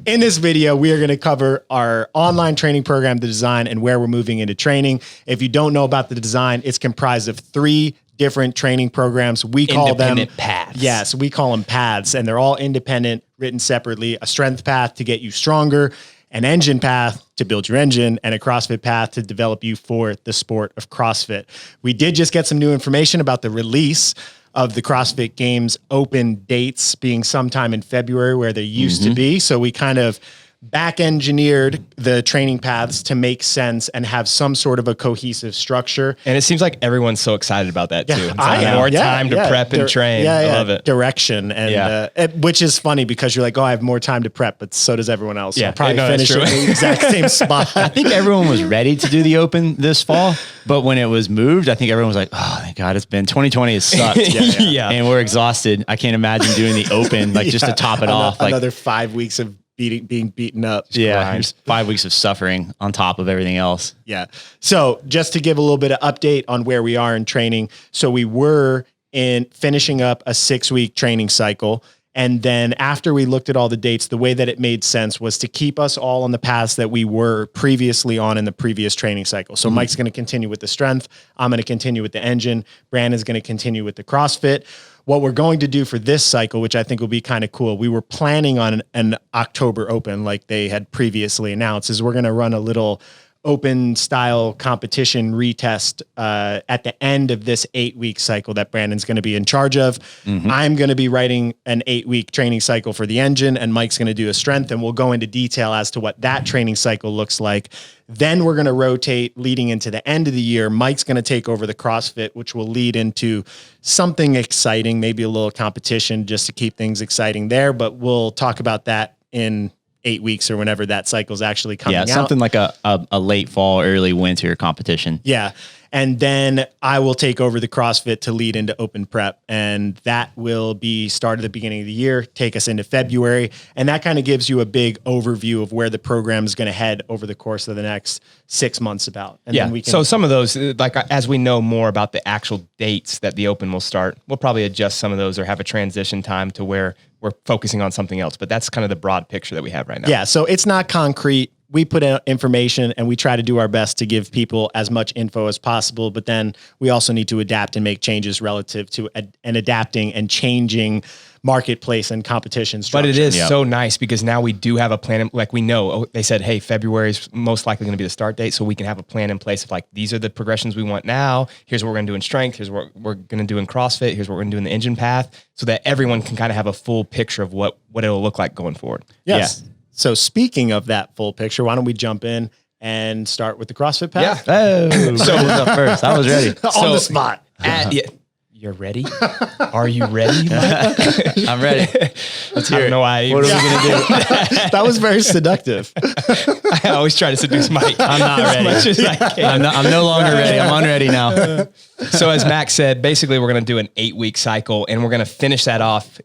In this video, we are going to cover our online training program, the design, and where we're moving into training. If you don't know about the design, it's comprised of 3 different training programs. We call them paths. Yes, we call them paths, and they're all independent, written separately. A strength path to get you stronger, an engine path to build your engine, and a CrossFit path to develop you for the sport of CrossFit. We did just get some new information about the release of the CrossFit Games open dates being sometime in February where they used to be. So we kind of back engineered the training paths to make sense and have some sort of a cohesive structure. And it seems like everyone's so excited about that too. Yeah, It's like more time to prep and train. I love it. Direction. And which is funny because you're like, oh, I have more time to prep, but so does everyone else. So Yeah, I'll probably no, finish that's it true. in the exact same spot. I think everyone was ready to do the open this fall, but when it was moved, I think everyone was like, oh, thank God, it's been 2020 has sucked. Yeah. And we're exhausted. I can't imagine doing the open, like just to top it off. Like Another 5 weeks of being beaten up. yeah, there's 5 weeks of suffering on top of everything else. Yeah. So just to give a little bit of update on where we are in training. So we were in finishing up a 6-week training cycle. And then after we looked at all the dates, the way that it made sense was to keep us all on the paths that we were previously on in the previous training cycle. So Mike's going to continue with the strength. I'm going to continue with the engine. Brandon's going to continue with the CrossFit. What we're going to do for this cycle, which I think will be kind of cool, we were planning on an October open like they had previously announced, is we're going to run a little open style competition retest at the end of this 8-week cycle that Brandon's going to be in charge of. I'm going to be writing an 8-week training cycle for the engine, and Mike's going to do a strength, and we'll go into detail as to what that training cycle looks like. Then we're going to rotate leading into the end of the year. Mike's going to take over the CrossFit, which will lead into something exciting, maybe a little competition just to keep things exciting there. But we'll talk about that in 8 weeks or whenever that cycle's actually coming out. Yeah, something like a late fall, early winter competition. Yeah. And then I will take over the CrossFit to lead into open prep. And that will be start at the beginning of the year, take us into February. And that kind of gives you a big overview of where the program is going to head over the course of the next 6 months about. And then we can, so some of those, like as we know more about the actual dates that the open will start, we'll probably adjust some of those or have a transition time to where we're focusing on something else. But that's kind of the broad picture that we have right now. Yeah. So it's not concrete. We put out information and we try to do our best to give people as much info as possible, but then we also need to adapt and make changes relative to and adapting and changing marketplace and competition structure. But it is so nice because now we do have a plan. Like we know, they said, hey, February is most likely going to be the start date. So we can have a plan in place of like, these are the progressions we want now. Here's what we're going to do in strength. Here's what we're going to do in CrossFit. Here's what we're going to do in the engine path, so that everyone can kind of have a full picture of what it'll look like going forward. Yes. Yeah. So speaking of that full picture, why don't we jump in and start with the CrossFit path? Yeah. Oh, so who's up first? I was ready. On the spot. You're ready? Are you ready? I'm ready. Let's hear I don't know why. What are we going to do? That was very seductive. I always try to seduce Mike. I'm not ready. As much as I can. I'm no longer ready. I'm unready now. So as Max said, basically we're going to do an 8-week cycle and we're going to finish that off.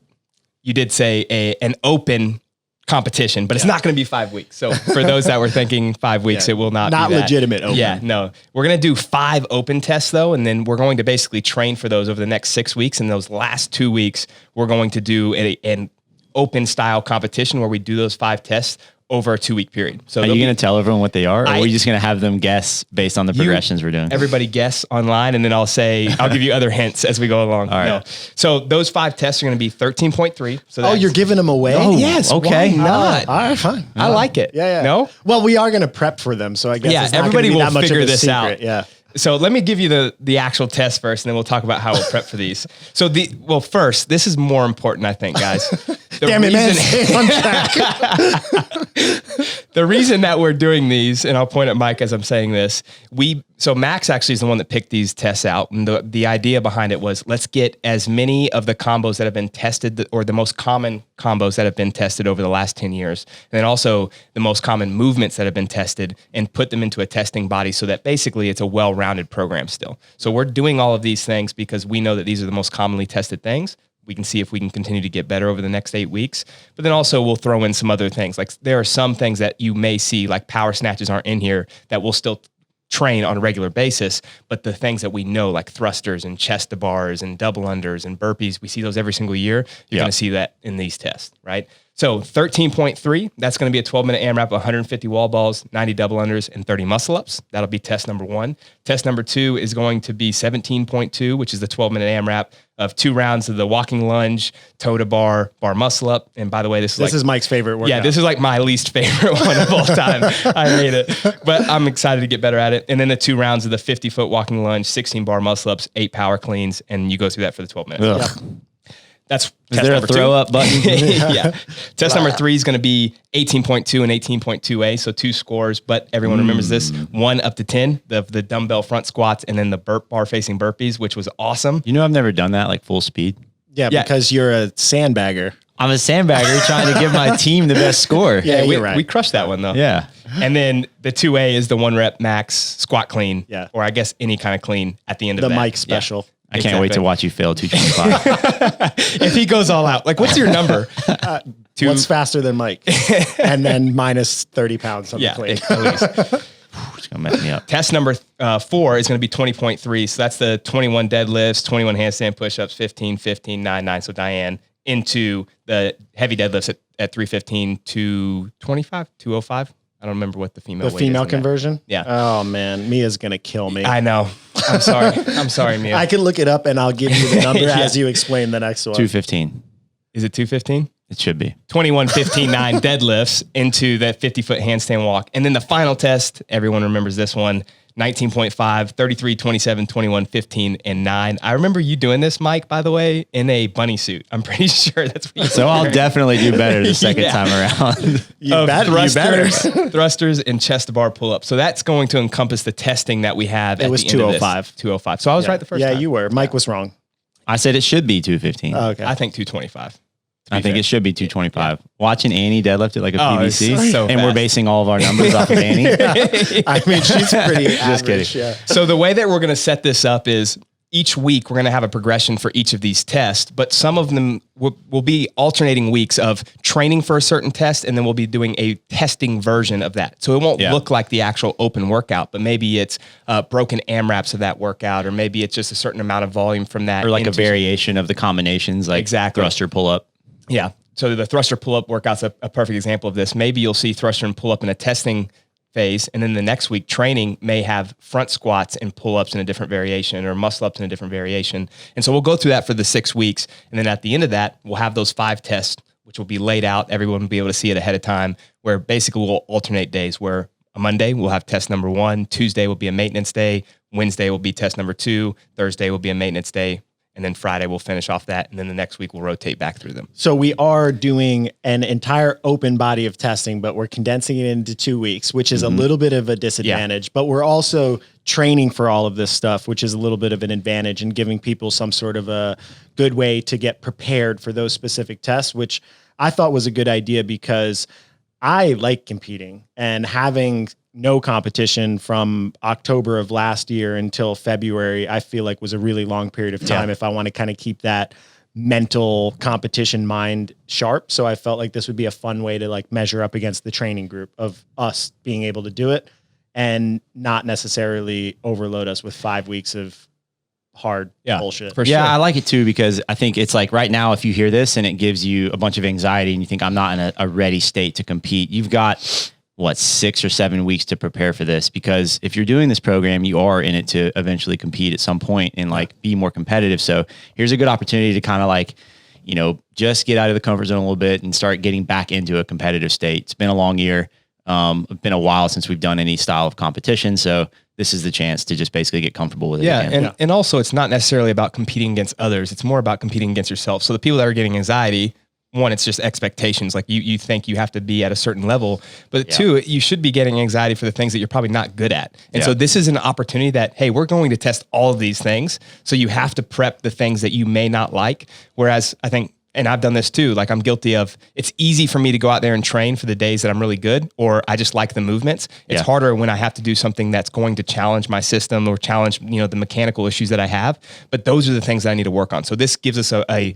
You did say an open competition, but it's not going to be 5 weeks. So for those that were thinking 5 weeks, it will not be that. Legitimate open. Yeah, no. We're going to do 5 open tests though, and then we're going to basically train for those over the next 6 weeks. And those last 2 weeks, we're going to do an open style competition where we do those 5 tests over a 2-week period. So are you going to tell everyone what they are, or are we just going to have them guess based on the progressions we're doing? Everybody guess online, and then I'll give you other hints as we go along. All right. No. So those 5 tests are going to be 13.3. So you're giving them away? Oh, yes. okay. Why not? All right, fine. I like it. Yeah. No? Well, we are going to prep for them, so I guess it's not everybody gonna be will that much figure of a this secret. out. Yeah. So let me give you the actual test first, and then we'll talk about how we'll prep for these. So first, this is more important, I think, guys. Damn it, man. Stay on track. The reason that we're doing these, and I'll point at Mike as I'm saying this, so Max actually is the one that picked these tests out. And the idea behind it was, let's get as many of the combos that have been tested, or the most common combos that have been tested over the last 10 years. And then also the most common movements that have been tested, and put them into a testing body so that basically it's a well-rounded program still. So we're doing all of these things because we know that these are the most commonly tested things. We can see if we can continue to get better over the next 8 weeks. But then also we'll throw in some other things. Like there are some things that you may see, like power snatches aren't in here, that we'll still train on a regular basis. But the things that we know, like thrusters and chest to bars and double unders and burpees, we see those every single year. You're going to see that in these tests, right? So 13.3, that's going to be a 12-minute AMRAP, 150 wall balls, 90 double unders, and 30 muscle ups. That'll be test number 1. Test number 2 is going to be 17.2, which is the 12-minute AMRAP of 2 rounds of the walking lunge, toe to bar, bar muscle up. And by the way, this is Mike's favorite workout. Yeah, this is like my least favorite one of all time. I hate it, but I'm excited to get better at it. And then the 2 rounds of the 50-foot walking lunge, 16 bar muscle ups, 8 power cleans, and you go through that for the 12 minutes. Yep. That's is there a throw up button? Yeah. Test number 3 is going to be 18.2 and 18.2A. So 2 scores, but everyone remembers this 1 up to 10, the dumbbell front squats, and then the bar facing burpees, which was awesome. You know, I've never done that like full speed. Yeah, because you're a sandbagger. I'm a sandbagger trying to give my team the best score. Yeah, you're right. We crushed that one though. Yeah. And then the 2A is the 1 rep max squat clean. Yeah. Or I guess any kind of clean at the end of The that. Mike special. Yeah. I can't wait to watch you fail 225. If he goes all out, like what's your number? What's faster than Mike? And then minus 30 pounds on the clean. At least. It's going to mess me up. Test number 4 is going to be 20.3. So that's the 21 deadlifts, 21 handstand pushups, 15, 15, 9, 9. So Diane into the heavy deadlifts at 315 to 25, 205. I don't remember what the female weight female is conversion? Yeah. Oh man, Mia's going to kill me. I know. I'm sorry. I'm sorry, Mia. I can look it up and I'll give you the number as you explain the next one. 215. Is it 215? It should be. 21, 15, 9 deadlifts into that 50-foot handstand walk. And then the final test, everyone remembers this one, 19.5, 33, 27, 21, 15, and 9. I remember you doing this, Mike, by the way, in a bunny suit. I'm pretty sure that's what you So I'll definitely do better the second time around. You better. Thrusters and chest to bar pull-up. So that's going to encompass the testing that we have. It was 205. 205. So I was right the first time. Yeah, you were. Mike was wrong. I said it should be 215. Oh, okay. I think 225. I think it should be 225. Watching Annie deadlift it like a PVC, it's so and we're fast. basing all of our numbers off of Annie. I mean, she's pretty Just average. kidding. Yeah. So the way that we're going to set this up is each week we're going to have a progression for each of these tests, but some of them will be alternating weeks of training for a certain test, and then we'll be doing a testing version of that. So it won't look like the actual open workout, but maybe it's broken AMRAPs of that workout, or maybe it's just a certain amount of volume from that. Or like a variation of the combinations, like thruster pull up. Yeah. So the thruster pull-up workout's a perfect example of this. Maybe you'll see thruster and pull-up in a testing phase, and then the next week training may have front squats and pull-ups in a different variation, or muscle-ups in a different variation. And so we'll go through that for the 6 weeks. And then at the end of that, we'll have those 5 tests, which will be laid out. Everyone will be able to see it ahead of time, where basically we'll alternate days, where a Monday we'll have test number 1, Tuesday will be a maintenance day, Wednesday will be test number 2, Thursday will be a maintenance day, and then Friday we'll finish off that, and then the next week we'll rotate back through them. So we are doing an entire open body of testing, but we're condensing it into 2 weeks, which is a little bit of a disadvantage. But we're also training for all of this stuff, which is a little bit of an advantage, and giving people some sort of a good way to get prepared for those specific tests, which I thought was a good idea because I like competing, and having no competition from October of last year until February, I feel like was a really long period of time if I want to kind of keep that mental competition mind sharp. So I felt like this would be a fun way to like measure up against the training group of us being able to do it and not necessarily overload us with 5 weeks of hard bullshit. For sure. Yeah, I like it too, because I think it's like right now, if you hear this and it gives you a bunch of anxiety and you think I'm not in a ready state to compete, you've got 6 or 7 weeks to prepare for this, because if you're doing this program, you are in it to eventually compete at some point and like be more competitive. So here's a good opportunity to kind of like, you know, just get out of the comfort zone a little bit and start getting back into a competitive state. It's been a long year. It's been a while since we've done any style of competition. So this is the chance to just basically get comfortable with it. Yeah. And also it's not necessarily about competing against others. It's more about competing against yourself. So the people that are getting anxiety, one, it's just expectations. Like you think you have to be at a certain level, but 2, you should be getting anxiety for the things that you're probably not good at. And so this is an opportunity that, hey, we're going to test all of these things. So you have to prep the things that you may not like. Whereas I think, and I've done this too, like I'm guilty of, it's easy for me to go out there and train for the days that I'm really good, or I just like the movements. It's harder when I have to do something that's going to challenge my system or challenge, you know, the mechanical issues that I have. But those are the things that I need to work on. So this gives us a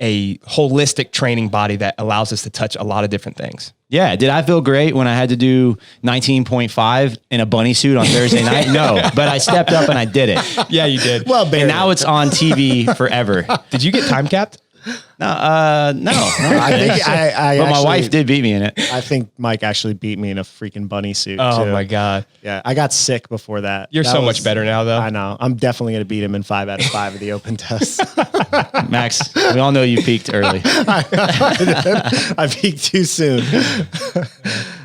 holistic training body that allows us to touch a lot of different things. Yeah. Did I feel great when I had to do 19.5 in a bunny suit on Thursday night? No, but I stepped up and I did it. Yeah, you did. Well, and now it's on TV forever. Did you get time capped? No. I think But my wife did beat me in it. I think Mike actually beat me in a freaking bunny suit. Oh too. my God. Yeah, I got sick before that. You're That so was- much better now, though. I know. I'm definitely going to beat him in 5 out of 5 of the open tests. Max, we all know you peaked early. I peaked too soon.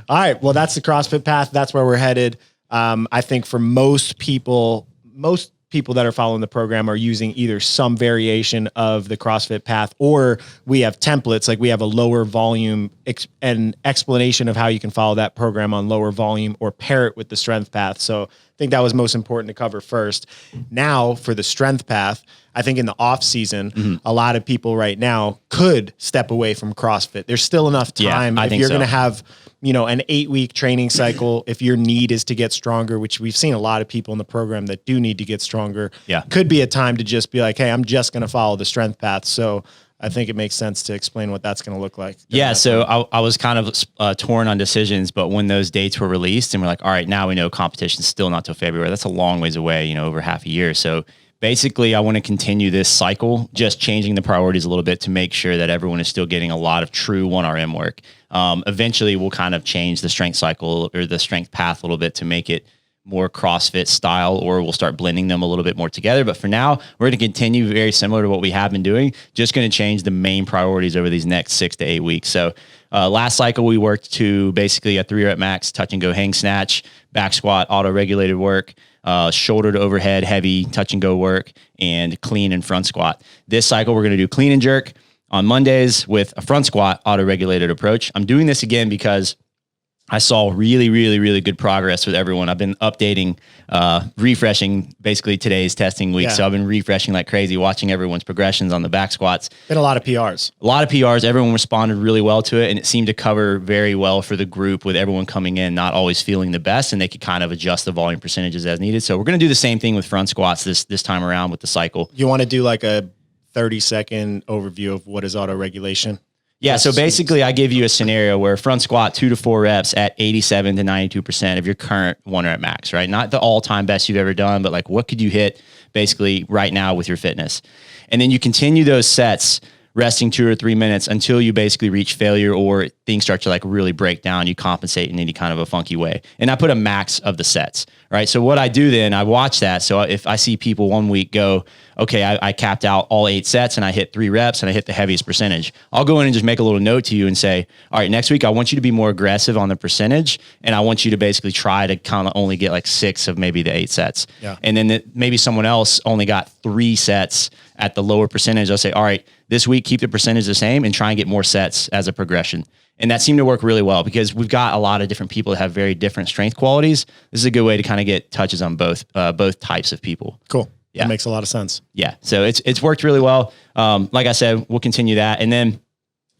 All right. Well, that's the CrossFit path. That's where we're headed. I think for most people that are following the program are using either some variation of the CrossFit path, or we have templates, like we have a lower volume and explanation of how you can follow that program on lower volume, or pair it with the strength path. So I think that was most important to cover first. Now for the strength path, I think in the off season, a lot of people right now could step away from CrossFit. There's still enough time. I if think you're so. going to have, an 8-week training cycle, if your need is to get stronger, which we've seen a lot of people in the program that do need to get stronger, could be a time to just be like, hey, I'm just going to follow the strength path. So I think it makes sense to explain what that's going to look like. Yeah. So I was kind of torn on decisions, but when those dates were released and we're like, all right, now we know competition's still not till February. That's a long ways away, over half a year. So basically I want to continue this cycle, just changing the priorities a little bit to make sure that everyone is still getting a lot of true 1RM work. Eventually we'll kind of change the strength cycle or the strength path a little bit to make it more CrossFit style, or we'll start blending them a little bit more together. But for now, we're going to continue very similar to what we have been doing, just going to change the main priorities over these next 6 to 8 weeks. So last cycle, we worked to basically a 3 rep max, touch and go hang snatch, back squat, auto-regulated work, shoulder to overhead, heavy touch and go work, and clean and front squat. This cycle, we're going to do clean and jerk on Mondays with a front squat auto-regulated approach. I'm doing this again because I saw really, really, really good progress with everyone. I've been updating, refreshing basically today's testing week. Yeah. So I've been refreshing like crazy, watching everyone's progressions on the back squats. Been a lot of PRs. A lot of PRs. Everyone responded really well to it, and it seemed to cover very well for the group, with everyone coming in not always feeling the best, and they could kind of adjust the volume percentages as needed. So we're going to do the same thing with front squats this time around with the cycle. You want to do like a 30-second overview of what is auto-regulation? Yeah. So basically I give you a scenario where front squat 2 to 4 reps at 87 to 92% of your current 1 rep max, right? Not the all-time best you've ever done, but like what could you hit basically right now with your fitness? And then you continue those sets, resting 2 or 3 minutes until you basically reach failure or things start to like really break down. You compensate in any kind of a funky way. And I put a max of the sets, right? So what I do then, I watch that. So if I see people one week go, okay, I capped out all 8 sets and I hit 3 reps and I hit the heaviest percentage, I'll go in and just make a little note to you and say, all right, next week, I want you to be more aggressive on the percentage. And I want you to basically try to kind of only get like 6 of maybe the 8 sets. Yeah. And then maybe someone else only got 3 sets at the lower percentage. I'll say, all right, this week, keep the percentage the same and try and get more sets as a progression. And that seemed to work really well because we've got a lot of different people that have very different strength qualities. This is a good way to kind of get touches on both types of people. Cool. Yeah. That makes a lot of sense. Yeah. So it's worked really well. Like I said, we'll continue that. And then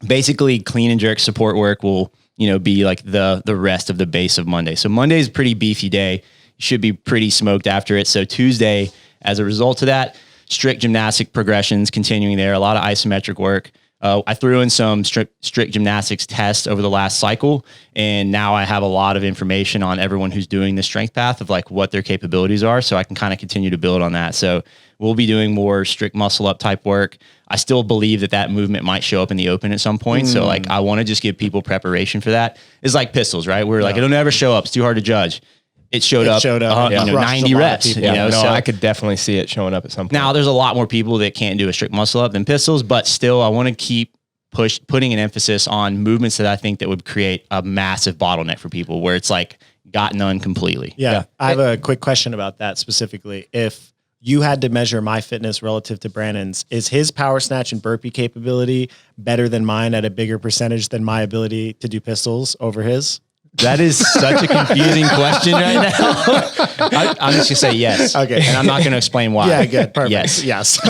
basically clean and jerk support work will, be like the rest of the base of Monday. So Monday is a pretty beefy day. You should be pretty smoked after it. So Tuesday, as a result of that, strict gymnastic progressions continuing there, a lot of isometric work. I threw in some strict gymnastics tests over the last cycle, and now I have a lot of information on everyone who's doing the strength path of like what their capabilities are, so I can kind of continue to build on that. So we'll be doing more strict muscle up type work. I still believe that movement might show up in the open at some point. So like I want to just give people preparation for that. It's like pistols, right? We're like, it'll never show up. It's too hard to judge. It showed up, 90 reps. So I could definitely see it showing up at some point. Now, there's a lot more people that can't do a strict muscle up than pistols, but still, I want to keep putting an emphasis on movements that I think that would create a massive bottleneck for people, where it's like got none completely. Yeah. I have a quick question about that specifically. If you had to measure my fitness relative to Brandon's, is his power snatch and burpee capability better than mine at a bigger percentage than my ability to do pistols over his? That is such a confusing question right now. I'm just gonna say yes. Okay. And I'm not going to explain why. Yeah, good. Perfect. Yes.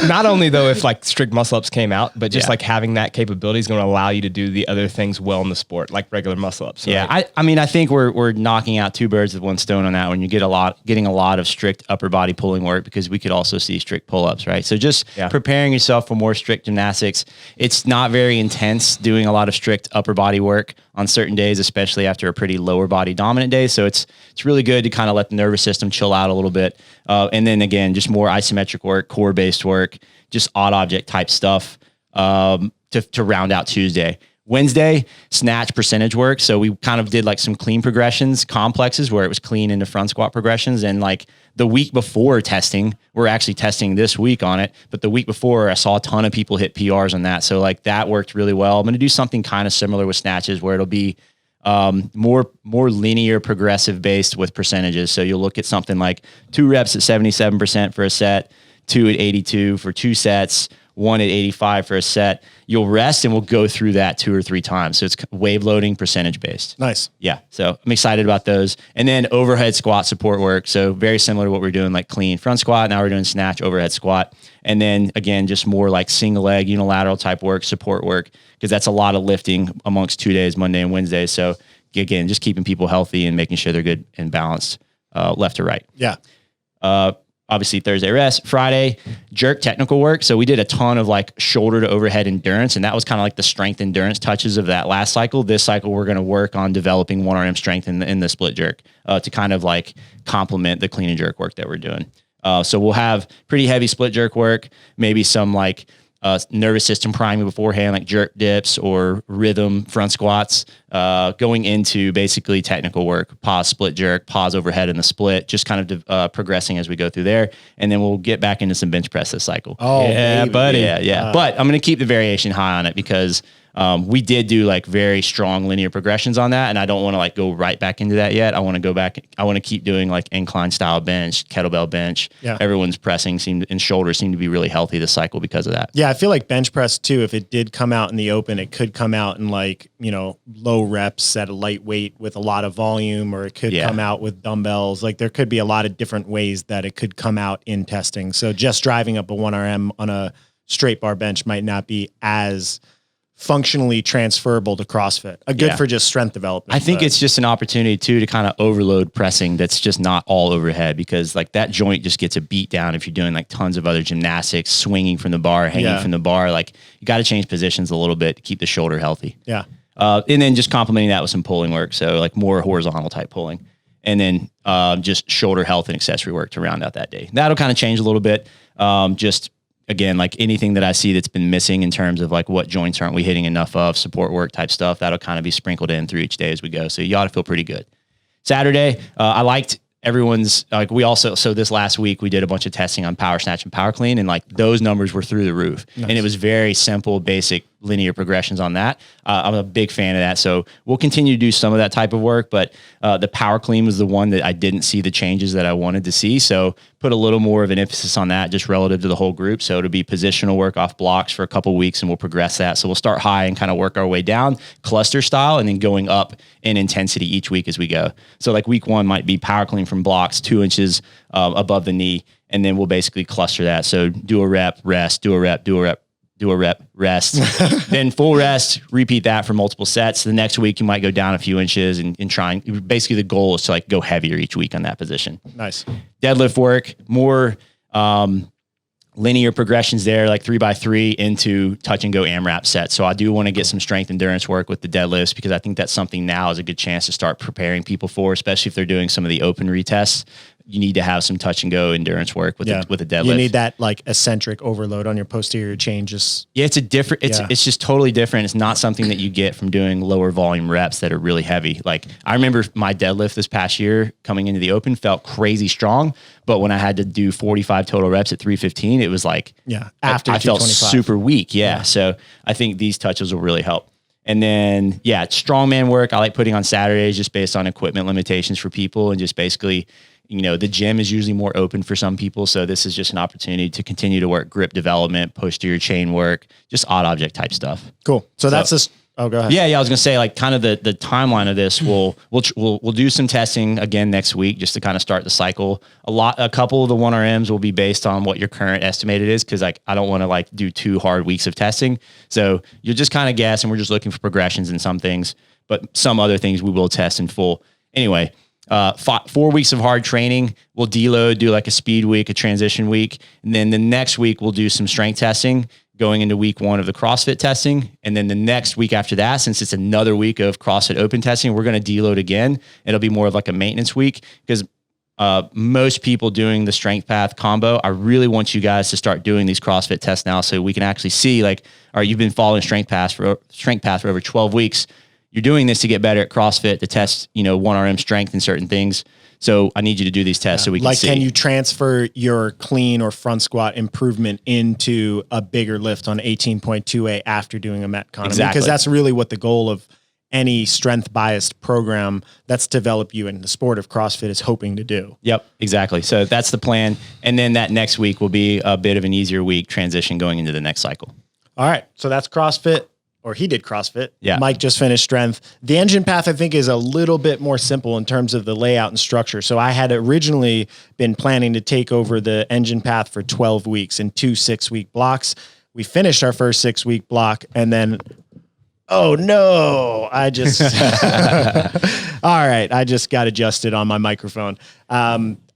Not only though, if like strict muscle ups came out, but just like having that capability is going to allow you to do the other things well in the sport, like regular muscle ups. So yeah. like, I think we're knocking out 2 birds with 1 stone on that when you getting a lot of strict upper body pulling work, because we could also see strict pull-ups, right? So just preparing yourself for more strict gymnastics. It's not very intense doing a lot of strict upper body work on certain days, especially after a pretty lower body dominant day. So it's really good to kind of let the nervous system chill out a little bit. And then again, just more isometric work, core based work, just odd object type stuff. to round out Tuesday. Wednesday, snatch percentage work. So we kind of did like some clean progressions, complexes where it was clean into front squat progressions. And like the week before testing, we're actually testing this week on it. But the week before I saw a ton of people hit PRs on that. So like that worked really well. I'm going to do something kind of similar with snatches where it'll be more linear progressive based with percentages. So you'll look at something like 2 reps at 77% for a set, 2 at 82 for 2 sets, 1 at 85 for a set. You'll rest and we'll go through that 2 or 3 times. So it's wave loading, percentage based. Nice. Yeah. So I'm excited about those. And then overhead squat support work. So very similar to what we're doing, like clean front squat. Now we're doing snatch, overhead squat. And then again, just more like single leg, unilateral type work, support work, because that's a lot of lifting amongst 2 days, Monday and Wednesday. So again, just keeping people healthy and making sure they're good and balanced left to right. Yeah. Obviously Thursday rest, Friday jerk technical work. So we did a ton of like shoulder to overhead endurance. And that was kind of like the strength endurance touches of that last cycle. This cycle, we're going to work on developing 1RM strength in the split jerk to kind of like complement the clean and jerk work that we're doing. So we'll have pretty heavy split jerk work, maybe some like nervous system priming beforehand, like jerk dips or rhythm front squats, going into basically technical work, pause, split jerk, pause overhead in the split, just kind of progressing as we go through there. And then we'll get back into some bench press this cycle. Oh, yeah, baby. buddy. Yeah. But I'm going to keep the variation high on it because we did do like very strong linear progressions on that. And I don't want to like go right back into that yet. I want to go back. I want to keep doing like incline style bench, kettlebell bench. Yeah. Everyone's pressing and shoulders seem to be really healthy this cycle because of that. Yeah. I feel like bench press too, if it did come out in the open, it could come out in like, low reps at a light weight with a lot of volume, or it could come out with dumbbells. Like there could be a lot of different ways that it could come out in testing. So just driving up a 1RM on a straight bar bench might not be as functionally transferable to CrossFit. Good for just strength development. I think it's just an opportunity too to kind of overload pressing that's just not all overhead, because like that joint just gets a beat down if you're doing like tons of other gymnastics, swinging from the bar, hanging from the bar. Like you got to change positions a little bit to keep the shoulder healthy. Yeah. And then just complementing that with some pulling work. So like more horizontal type pulling, and then just shoulder health and accessory work to round out that day. That'll kind of change a little bit. Just again, like anything that I see that's been missing in terms of like what joints aren't we hitting enough of, support work type stuff, that'll kind of be sprinkled in through each day as we go. So you ought to feel pretty good. Saturday, I liked everyone's, like so this last week we did a bunch of testing on power snatch and power clean, and like those numbers were through the roof. Nice. And it was very simple, basic linear progressions on that. I'm a big fan of that. So we'll continue to do some of that type of work, but the power clean was the one that I didn't see the changes that I wanted to see. So put a little more of an emphasis on that just relative to the whole group. So it'll be positional work off blocks for a couple of weeks, and we'll progress that. So we'll start high and kind of work our way down cluster style, and then going up in intensity each week as we go. So like week 1 might be power clean from blocks 2 inches above the knee. And then we'll basically cluster that. So do a rep, rest, do a rep, do a rep, do a rep, rest, then full rest, repeat that for multiple sets. The next week you might go down a few inches and try and basically the goal is to like go heavier each week on that position. Nice. Deadlift work, more linear progressions there, like 3x3 into touch and go AMRAP sets. So I do want to get some strength endurance work with the deadlifts, because I think that's something now is a good chance to start preparing people for, especially if they're doing some of the open retests. You need to have some touch and go endurance work with the deadlift. You need that like eccentric overload on your posterior chain. It's a different, it's just totally different. It's not something that you get from doing lower volume reps that are really heavy. Like I remember my deadlift this past year coming into the open felt crazy strong, but when I had to do 45 total reps at 315, it was like, after I felt super weak. Yeah. So I think these touches will really help. And then, strongman work, I like putting on Saturdays just based on equipment limitations for people, and just basically, the gym is usually more open for some people. So this is just an opportunity to continue to work grip development, posterior chain work, just odd object type stuff. Cool. So that's just, go ahead. Yeah. I was going to say like kind of the timeline of this, we'll do some testing again next week just to kind of start the cycle. A couple of the 1RMs will be based on what your current estimated is, because like I don't want to like do 2 hard weeks of testing. So you'll just kind of guess, and we're just looking for progressions in some things, but some other things we will test in full. Anyway, 4 weeks of hard training. We'll deload, do like a speed week, a transition week. And then the next week we'll do some strength testing going into week 1 of the CrossFit testing. And then the next week after that, since it's another week of CrossFit open testing, we're going to deload again. It'll be more of like a maintenance week, because most people doing the strength path combo. I really want you guys to start doing these CrossFit tests now so we can actually see like, all right, you've been following strength path for over 12 weeks. You're doing this to get better at CrossFit, to test, 1RM strength and certain things. So I need you to do these tests so we can see. Can you transfer your clean or front squat improvement into a bigger lift on 18.2A after doing a Metcon? Exactly. Because that's really what the goal of any strength biased program that's developed you in the sport of CrossFit is hoping to do. Yep, exactly. So that's the plan. And then that next week will be a bit of an easier week transition going into the next cycle. All right. So that's CrossFit, or he did CrossFit. Yeah. Mike just finished strength. The engine path, I think, is a little bit more simple in terms of the layout and structure. So I had originally been planning to take over the engine path for 12 weeks in 2 6-week blocks. We finished our first 6-week block, and then, oh no, I just, all right, I just got adjusted on my microphone.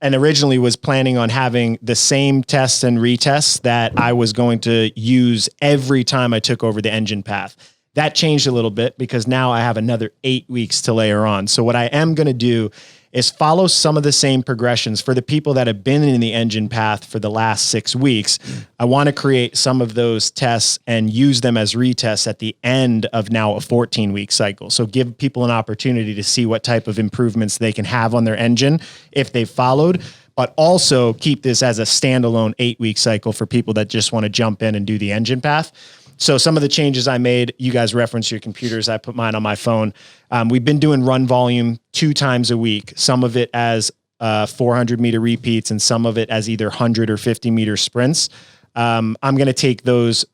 And originally was planning on having the same tests and retests that I was going to use every time I took over the engine path. That changed a little bit because now I have another 8 weeks to layer on. So what I am going to do is follow some of the same progressions for the people that have been in the engine path for the last 6 weeks. I want to create some of those tests and use them as retests at the end of now a 14-week cycle. So give people an opportunity to see what type of improvements they can have on their engine if they've followed, but also keep this as a standalone 8-week cycle for people that just want to jump in and do the engine path. So some of the changes I made, you guys reference your computers. I put mine on my phone. We've been doing run volume 2 times a week, some of it as 400 meter repeats and some of it as either 100 or 50 meter sprints. I'm going to take those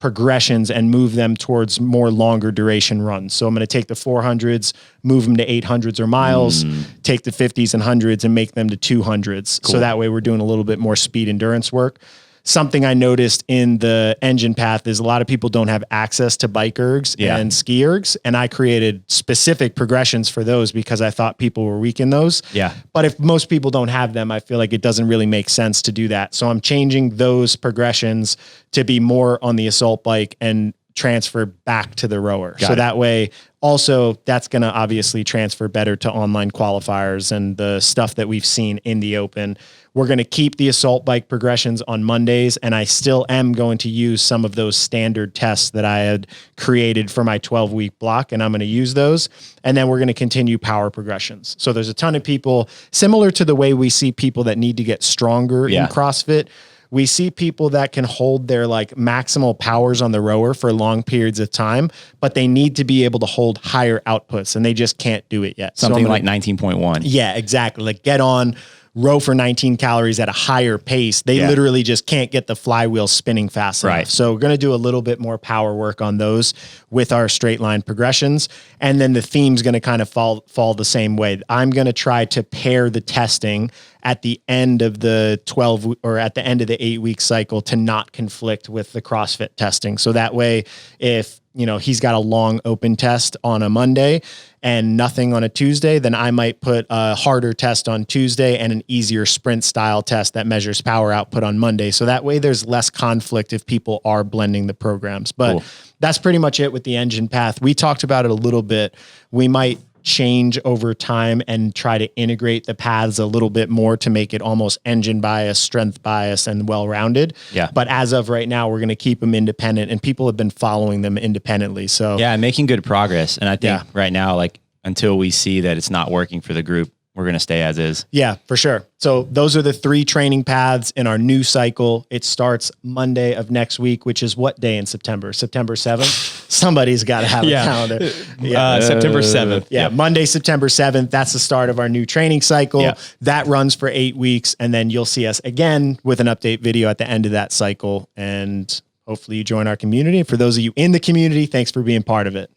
progressions and move them towards more longer duration runs. So I'm going to take the 400s, move them to 800s or miles, take the 50s and 100s and make them to 200s. Cool. So that way we're doing a little bit more speed endurance work. Something I noticed in the engine path is a lot of people don't have access to bike ergs and ski ergs. And I created specific progressions for those because I thought people were weak in those. Yeah. But if most people don't have them, I feel like it doesn't really make sense to do that. So I'm changing those progressions to be more on the assault bike and transfer back to the rower. So that way also that's going to obviously transfer better to online qualifiers and the stuff that we've seen in the open. We're going to keep the assault bike progressions on Mondays, and I still am going to use some of those standard tests that I had created for my 12-week block, and I'm going to use those. And then we're going to continue power progressions. So there's a ton of people, similar to the way we see people that need to get stronger in CrossFit. We see people that can hold their like maximal powers on the rower for long periods of time, but they need to be able to hold higher outputs, and they just can't do it yet. Something like 19.1. Yeah, exactly. Like get on, row for 19 calories at a higher pace. They literally just can't get the flywheel spinning fast enough. So we're going to do a little bit more power work on those with our straight line progressions. And then the theme's going to kind of fall the same way. I'm going to try to pair the testing at the end of the 12 or at the end of the 8-week cycle to not conflict with the CrossFit testing. So that way, if he's got a long open test on a Monday and nothing on a Tuesday, then I might put a harder test on Tuesday and an easier sprint style test that measures power output on Monday. So that way there's less conflict if people are blending the programs. But that's pretty much it with the engine path. We talked about it a little bit. We might change over time and try to integrate the paths a little bit more to make it almost engine bias, strength bias, and well-rounded. Yeah. But as of right now, we're going to keep them independent, and people have been following them independently. So yeah, making good progress. And I think right now, like until we see that it's not working for the group, we're going to stay as is. Yeah, for sure. So those are the 3 training paths in our new cycle. It starts Monday of next week, which is what day in September? September 7th? Somebody's got to have a calendar. September 7th. Yeah, Monday, September 7th. That's the start of our new training cycle. Yeah. That runs for 8 weeks. And then you'll see us again with an update video at the end of that cycle. And hopefully you join our community. And for those of you in the community, thanks for being part of it.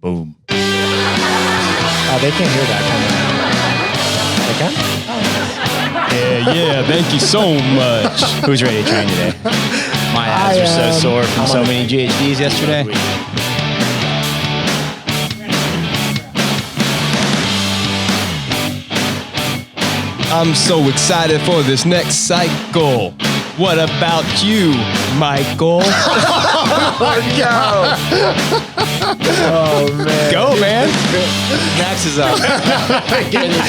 Boom. Oh, they can't hear that. Can they? Yeah, thank you so much. Who's ready to train today? My abs are so sore from so many GHDs yesterday. I'm so excited for this next cycle. What about you, Michael? Oh, man. Go. go, man. Max is up.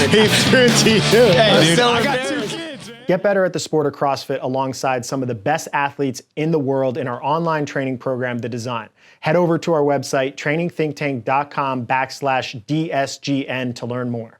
He threw it to you. Hey, dude. I got 2 kids, man. Get better at the sport of CrossFit alongside some of the best athletes in the world in our online training program, The Design. Head over to our website, trainingthinktank.com/DSGN to learn more.